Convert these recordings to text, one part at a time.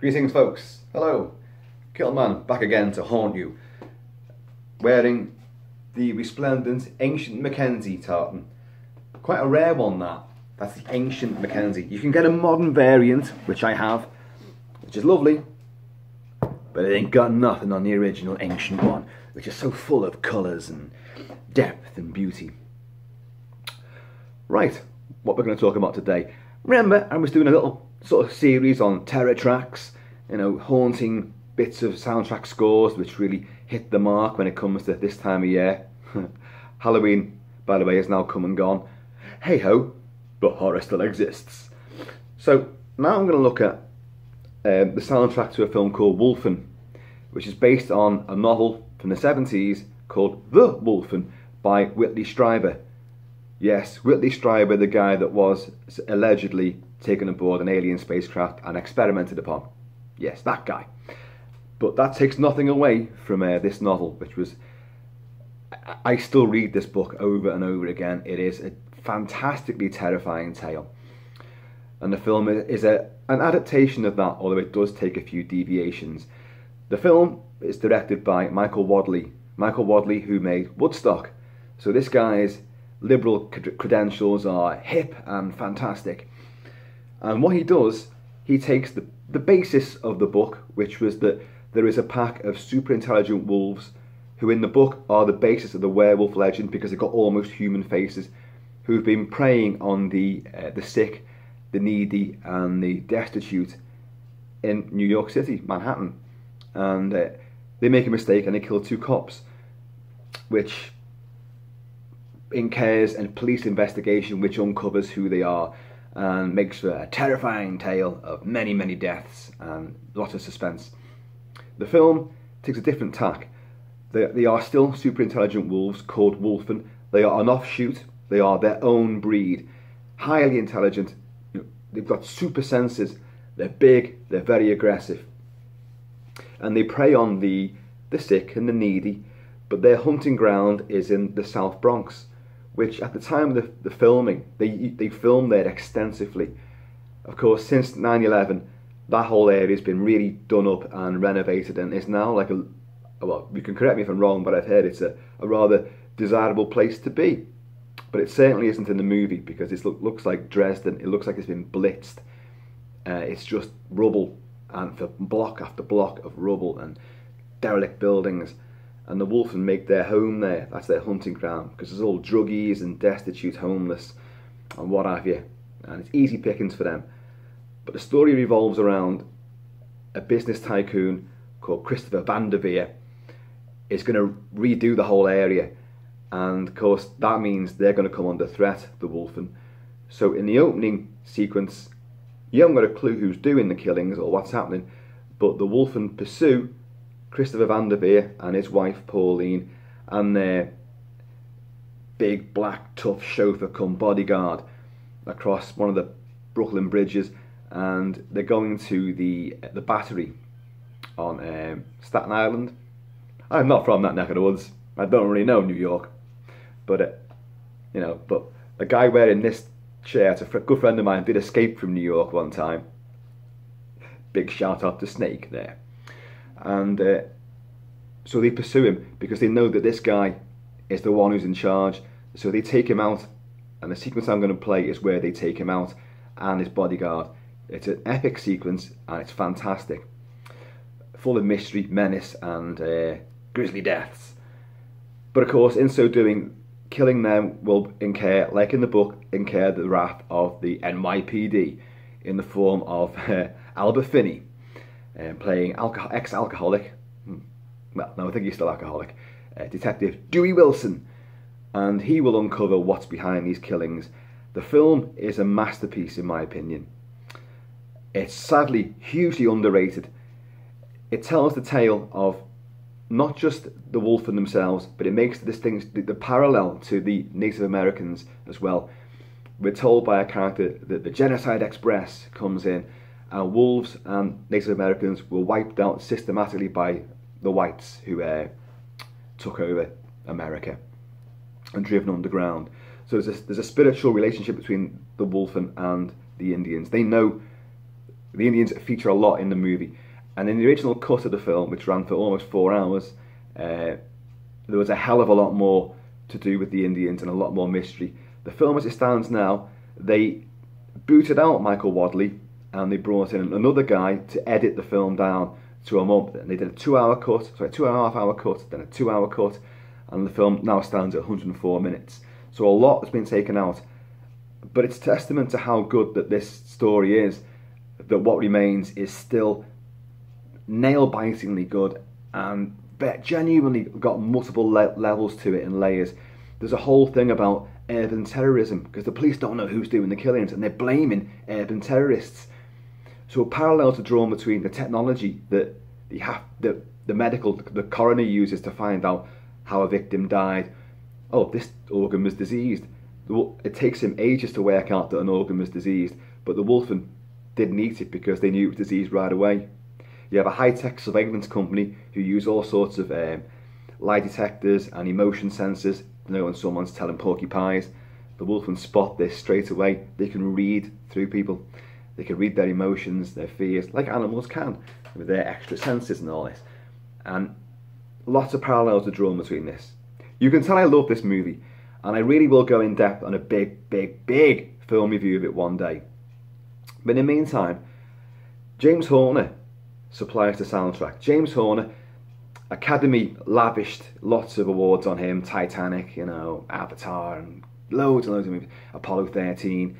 Greetings folks, hello, Kilt-Man back again to haunt you, wearing the resplendent Ancient Mackenzie tartan. Quite a rare one that's the Ancient Mackenzie. You can get a modern variant, which I have, which is lovely, but it ain't got nothing on the original ancient one, which is so full of colours and depth and beauty. Right, what we're going to talk about today. Remember, I was doing a little sort of series on terror tracks, you know, haunting bits of soundtrack scores which really hit the mark when it comes to this time of year. Halloween, by the way, is now come and gone. Hey ho, but horror still exists. So now I'm going to look at the soundtrack to a film called Wolfen, which is based on a novel from the 70s called The Wolfen by Whitley Strieber. Yes, Whitley Strieber, the guy that was allegedly taken aboard an alien spacecraft and experimented upon. Yes, that guy. But that takes nothing away from this novel, which was... I still read this book over and over again. It is a fantastically terrifying tale. And the film is an adaptation of that, although it does take a few deviations. The film is directed by Michael Wadleigh. Michael Wadleigh, who made Woodstock. So this guy's liberal credentials are hip and fantastic. And what he does, he takes the basis of the book, which was that there is a pack of super intelligent wolves who in the book are the basis of the werewolf legend because they've got almost human faces, who've been preying on the sick, the needy and the destitute in New York City, Manhattan. And they make a mistake and they kill two cops, which incurs a police investigation which uncovers who they are and makes for a terrifying tale of many, many deaths and lots of suspense. The film takes a different tack. They are still super intelligent wolves called Wolfen. They are an offshoot. They are their own breed. Highly intelligent. They've got super senses. They're big. They're very aggressive. And they prey on the sick and the needy. But their hunting ground is in the South Bronx, which at the time of the filming, they filmed there extensively. Of course, since 9/11, that whole area has been really done up and renovated and is now like well, you can correct me if I'm wrong, but I've heard it's a rather desirable place to be. But it certainly isn't in the movie because it looks like Dresden. It looks like it's been blitzed. It's just rubble and for block after block of rubble and derelict buildings. And the Wolfen make their home there. That's their hunting ground because there's all druggies and destitute, homeless and what have you. And it's easy pickings for them. But the story revolves around a business tycoon called Christopher Veer is going to redo the whole area. And of course that means they're going to come under threat, the Wolfen. So in the opening sequence, you haven't got a clue who's doing the killings or what's happening, but the Wolfen pursue Christopher Veer and his wife Pauline and their big black tough chauffeur come bodyguard across one of the Brooklyn bridges, and they're going to the Battery on Staten Island. I'm not from that neck of the woods. I don't really know New York, but you know, but a guy wearing this shirt, a good friend of mine, did escape from New York one time. Big shout out to Snake there. And so they pursue him because they know that this guy is the one who's in charge. So they take him out, and the sequence I'm going to play is where they take him out and his bodyguard. It's an epic sequence and it's fantastic, full of mystery, menace and grisly deaths. But of course, in so doing, killing them will incur, like in the book, incur the wrath of the NYPD in the form of Albert Finney. Playing ex-alcoholic, well, no, I think he's still alcoholic, Detective Dewey Wilson, and he will uncover what's behind these killings. The film is a masterpiece in my opinion. It's sadly hugely underrated. It tells the tale of not just the Wolfen themselves, but it makes the parallel to the Native Americans as well. We're told by a character that the Genocide Express comes in, and wolves and Native Americans were wiped out systematically by the whites who took over America and driven underground. So there's a spiritual relationship between the Wolfen and the Indians. They know The Indians feature a lot in the movie, and in the original cut of the film, which ran for almost 4 hours, there was a hell of a lot more to do with the Indians and a lot more mystery. The film as it stands now, they booted out Michael Wadleigh and they brought in another guy to edit the film down to a month. And they did a 2 hour cut, sorry, 2.5 hour cut, then a 2 hour cut, and the film now stands at 104 minutes. So a lot has been taken out, but it's testament to how good that this story is, that what remains is still nail-bitingly good and genuinely got multiple levels to it and layers. There's a whole thing about urban terrorism because the police don't know who's doing the killings and they're blaming urban terrorists. So parallels are drawn between the technology that the coroner uses to find out how a victim died. Oh, this organ was diseased. It takes him ages to work out that an organ was diseased, but the Wolfen didn't eat it because they knew it was diseased right away. You have a high-tech surveillance company who use all sorts of lie detectors and emotion sensors to know when someone's telling porcupines. The Wolfen spot this straight away. They can read through people. They can read their emotions, their fears, like animals can, with their extra senses and all this. And lots of parallels are drawn between this. You can tell I love this movie, and I really will go in depth on a big film review of it one day. But in the meantime, James Horner supplies the soundtrack. James Horner, Academy lavished lots of awards on him. Titanic, you know, Avatar, and loads and loads of movies. Apollo 13.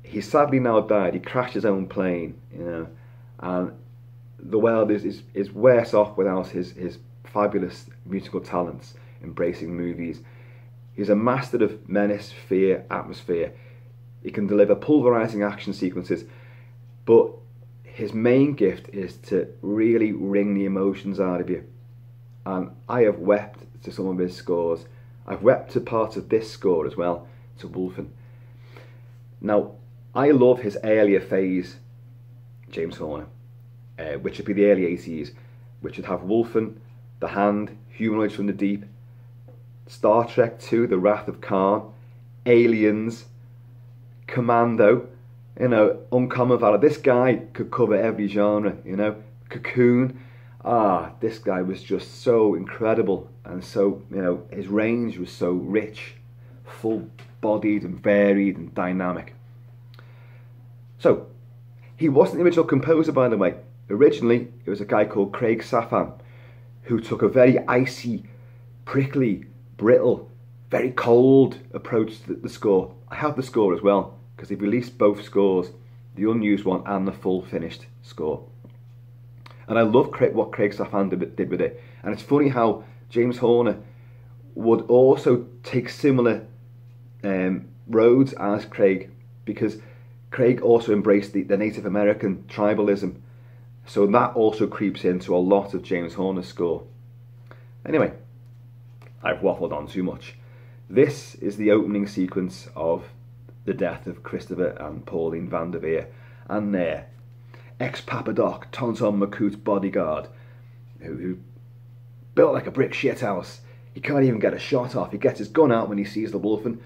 He's sadly now died. He crashed his own plane, you know, and the world is worse off without his fabulous musical talents embracing movies. He's a master of menace, fear, atmosphere. He can deliver pulverizing action sequences, but his main gift is to really wring the emotions out of you. And I have wept to some of his scores. I've wept to parts of this score as well, to Wolfen. Now, I love his earlier phase, James Horner, which would be the early 80s, which would have Wolfen, The Hand, Humanoids from the Deep, Star Trek II, The Wrath of Khan, Aliens, Commando, you know, Uncommon Valor. This guy could cover every genre, you know. Cocoon. This guy was just so incredible, and so, you know, his range was so rich, full-bodied and varied and dynamic. So, he wasn't the original composer, by the way. Originally, it was a guy called Craig Safan, who took a very icy, prickly, brittle, very cold approach to the score. I have the score as well, because they've released both scores, the unused one and the full finished score. And I love what Craig Safan did with it. And it's funny how James Horner would also take similar roads as Craig, because Craig also embraced the Native American tribalism. So that also creeps into a lot of James Horner's score. Anyway, I've waffled on too much. This is the opening sequence of the death of Christopher and Pauline van der Veer and their ex-Papa Doc, Tonton Macout's bodyguard, who built like a brick shithouse. He can't even get a shot off. He gets his gun out when he sees the Wolfen,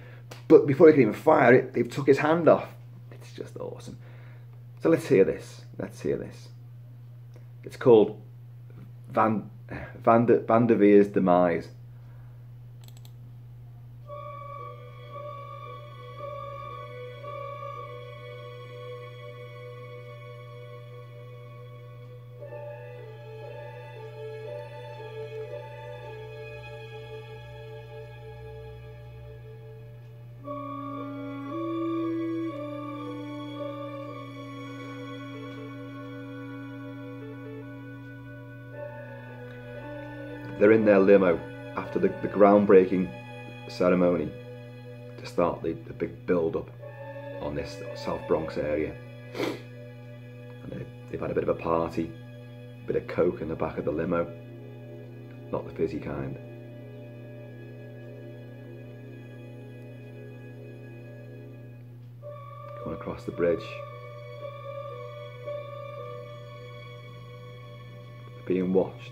but before he can even fire it, they've took his hand off. It's just awesome. So let's hear this. It's called Van der Veer's Demise. They're in their limo after the groundbreaking ceremony to start the big build-up on this South Bronx area. And they've had a bit of a party, a bit of coke in the back of the limo, not the fizzy kind. Going across the bridge. They're being watched.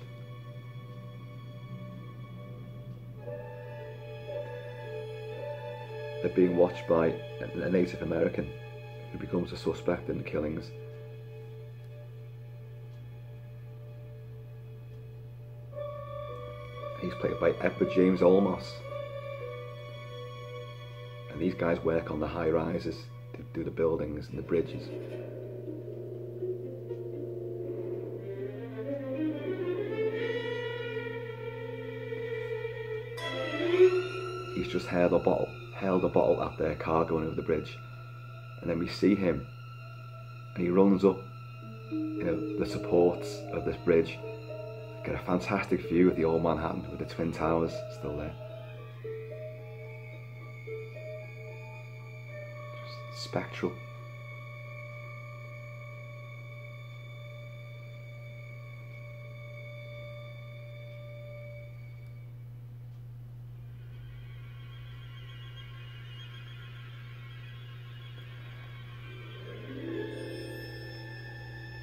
They're being watched by a Native American who becomes a suspect in the killings. He's played by Edward James Olmos. And these guys work on the high rises, do the buildings and the bridges. He's just held a bottle at their car going over the bridge, and then we see him, and he runs up, the supports of this bridge. Get a fantastic view of the old Manhattan with the Twin Towers still there. Just spectral.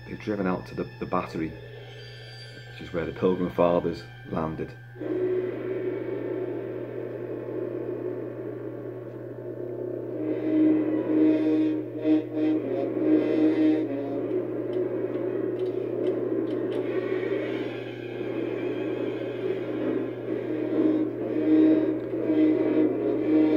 They've driven out to the Battery, which is where the Pilgrim Fathers landed.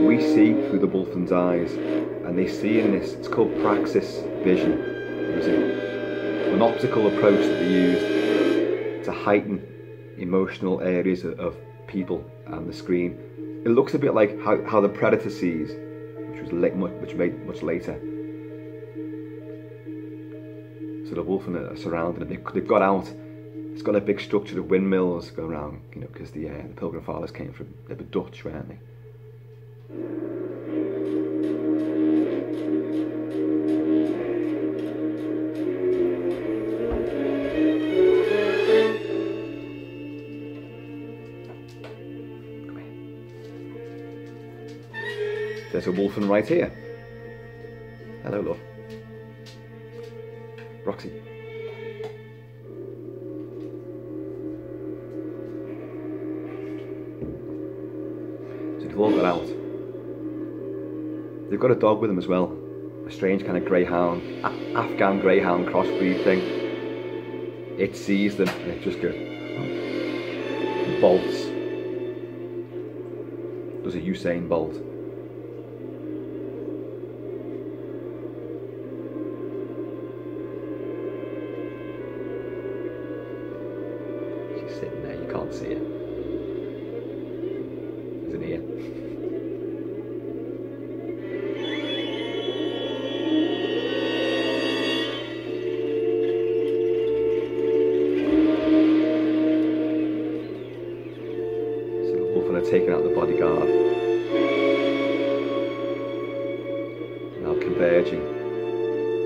We see through the Wolfen's eyes, and they see in this, it's called praxis vision. It was an optical approach that they used to heighten emotional areas of people and the screen. It looks a bit like how the Predator sees, which made much later. So the Wolfen are surrounded, and they've got out. It's got a big structure of windmills going around, because the Pilgrim Fathers came from, they were Dutch, weren't they? There's a Wolfen right here. Hello, love. Roxy. So they've all got out. They've got a dog with them as well. A strange kind of greyhound, Afghan greyhound crossbreed thing. It sees them and it just goes, bolts. Does a Usain Bolt. Sitting there, you can't see it. There's an ear. So the Wolfen are taking out the bodyguard. Now converging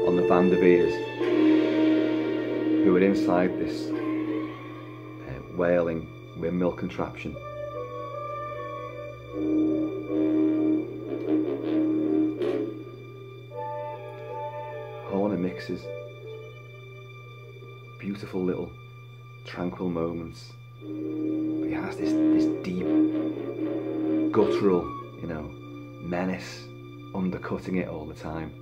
on the Van der Veers, who are inside this wailing windmill contraption. Horn and mixes, beautiful little tranquil moments. But he has this deep, guttural, menace undercutting it all the time.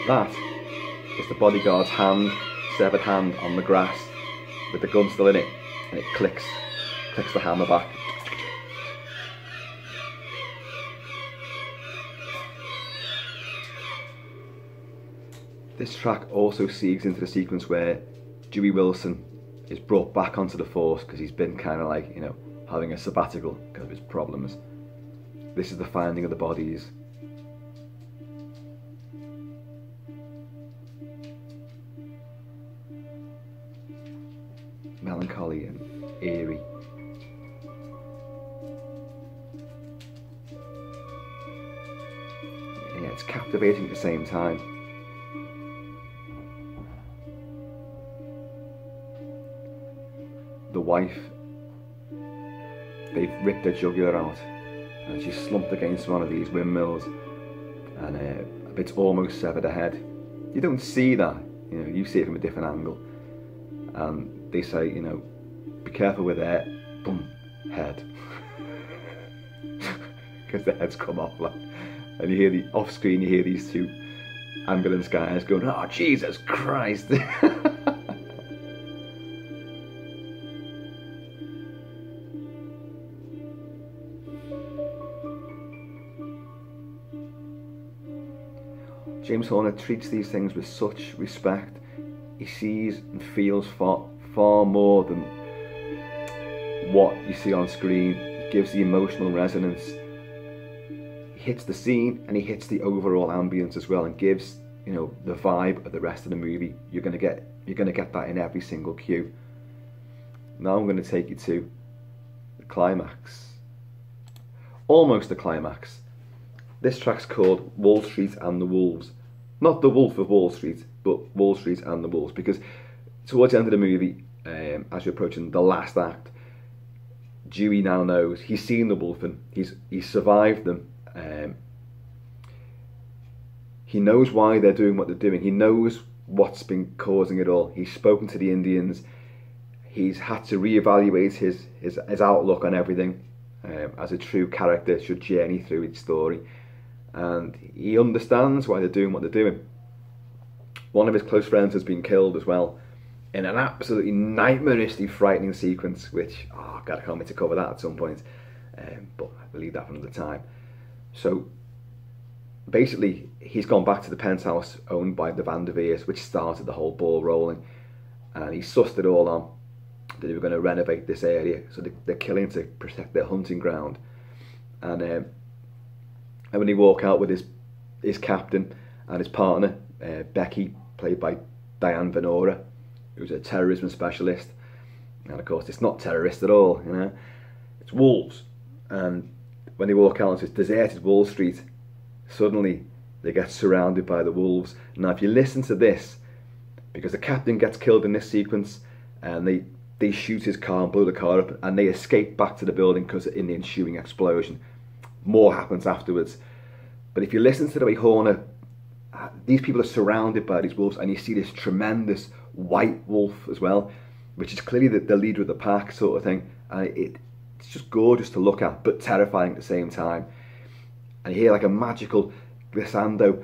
That is the bodyguard's severed hand on the grass with the gun still in it, and it clicks the hammer back. This track also segues into the sequence where Dewey Wilson is brought back onto the force because he's been kind of like, having a sabbatical because of his problems. This is the finding of the bodies. Melancholy and eerie. Yeah, it's captivating at the same time. the wife, they've ripped her jugular out, and she's slumped against one of these windmills, and it's almost severed her head. You don't see that, you know, you see it from a different angle. And they say, you know, be careful with that, boom, head. Because the head's come off, like, and you hear off screen, you hear these two ambulance guys going, oh Jesus Christ. James Horner treats these things with such respect. He sees and feels far more than what you see on screen. He gives the emotional resonance. He hits the scene and he hits the overall ambience as well, and gives, you know, the vibe of the rest of the movie. You're gonna get that in every single cue. Now I'm going to take you to the climax. Almost the climax. This track's called Wall Street and the Wolves. Not the Wolf of Wall Street, but Wall Street and the Wolves. Because towards the end of the movie, as you're approaching the last act, Dewey now knows, he's seen the Wolfen, he's survived them. He knows why they're doing what they're doing. He knows what's been causing it all. He's spoken to the Indians. He's had to reevaluate his outlook on everything, as a true character should journey through its story. And he understands why they're doing what they're doing. One of his close friends has been killed as well, in an absolutely nightmarishly frightening sequence, which, oh God, I can't wait to cover that at some point, but I'll leave that for another time. So basically, he's gone back to the penthouse owned by the Van der Veers, which started the whole ball rolling, and he sussed it all on that they were going to renovate this area, so they're killing to protect their hunting ground. And when they walk out with his captain and his partner, Becky, played by Diane Venora, who's a terrorism specialist, and of course it's not terrorist at all, you know, it's wolves. And when they walk out onto this deserted Wall Street, suddenly they get surrounded by the wolves. Now if you listen to this, because the captain gets killed in this sequence, and they shoot his car and blow the car up, and they escape back to the building because in the ensuing explosion. More happens afterwards. But if you listen to the way Horner, these people are surrounded by these wolves, and you see this tremendous white wolf as well, which is clearly the leader of the pack sort of thing. And it's just gorgeous to look at, but terrifying at the same time. And you hear like a magical glissando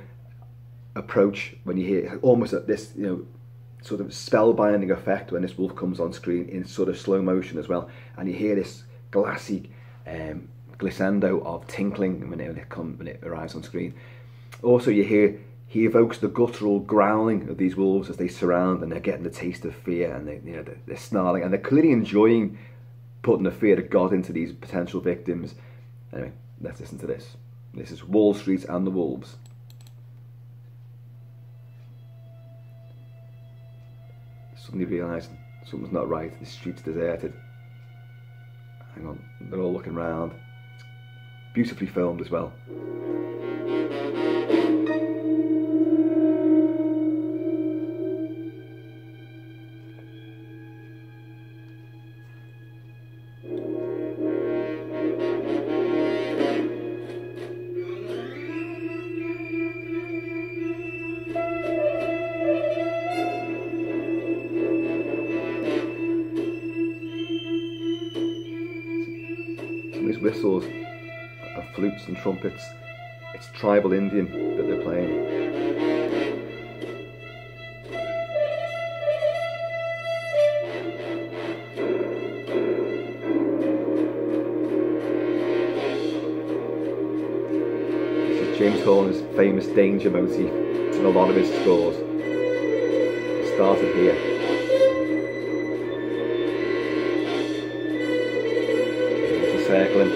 approach when you hear almost at this, you know, sort of spellbinding effect when this wolf comes on screen in sort of slow motion as well. And you hear this glassy glissando of tinkling when it arrives on screen. Also, you hear he evokes the guttural growling of these wolves as they surround, and they're getting the taste of fear, and they're snarling, and they're clearly enjoying putting the fear of God into these potential victims. Anyway, let's listen to this. This is Wall Street and the Wolves. Suddenly realising something's not right. The street's deserted. Hang on, they're all looking round. It's beautifully filmed as well. Whistles of flutes and trumpets. It's tribal Indian that they're playing. This is James Horner's famous danger motif in a lot of his scores. It started here. Circling.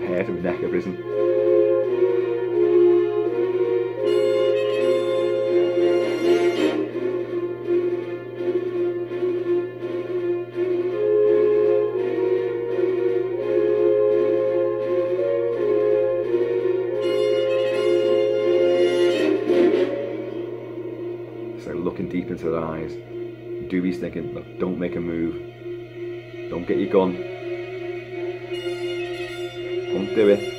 Hair to the neck have risen. So looking deep into their eyes. Dewey's thinking, look, don't make a move. Don't get your gun. Don't do it.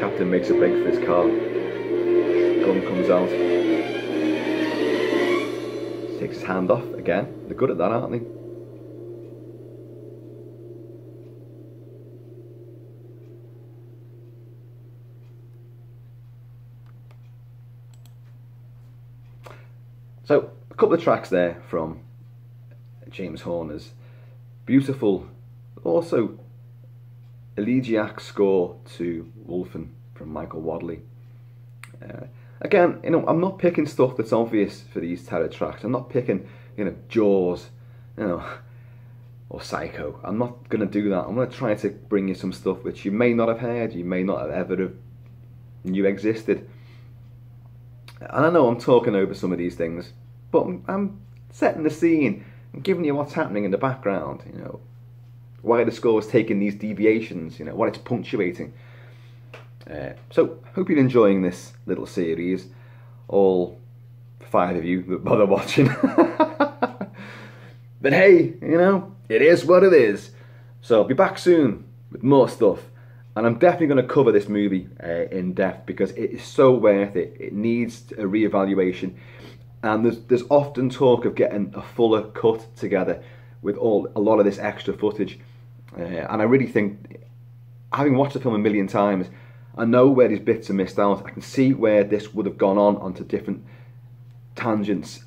Captain makes a break for his car. Gun comes out. Takes his hand off again. They're good at that, aren't they? So, a couple of tracks there from James Horner's beautiful, also elegiac score to Wolfen from Michael Wadleigh. Again, you know, I'm not picking stuff that's obvious for these terror tracks. I'm not picking, you know, Jaws, you know, or Psycho. I'm not going to do that. I'm going to try to bring you some stuff which you may not have heard, you may not have ever have knew existed. And I know I'm talking over some of these things, but I'm setting the scene and giving you what's happening in the background, you know, why the score is taking these deviations, you know, what it's punctuating. So, hope you're enjoying this little series, all 5 of you that bother watching. But hey, you know, it is what it is. So I'll be back soon with more stuff, and I'm definitely going to cover this movie in depth because it is so worth it. It needs a re-evaluation, and there's often talk of getting a fuller cut together with a lot of this extra footage, and I really think, having watched the film a million times, I know where these bits are missed out. I can see where this would have gone on onto different tangents,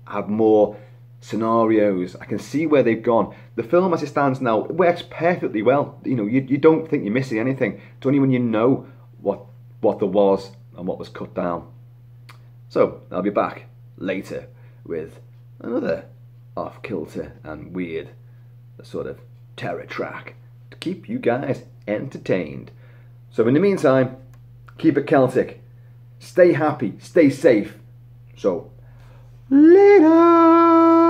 have more scenarios. I can see where they've gone. The film as it stands now, it works perfectly well. You know, you don't think you're missing anything. It's only when you know what there was and what was cut down. So, I'll be back later with another off-kilter and weird sort of terror track to keep you guys entertained. So in the meantime, keep it Celtic, stay happy, stay safe. So, later!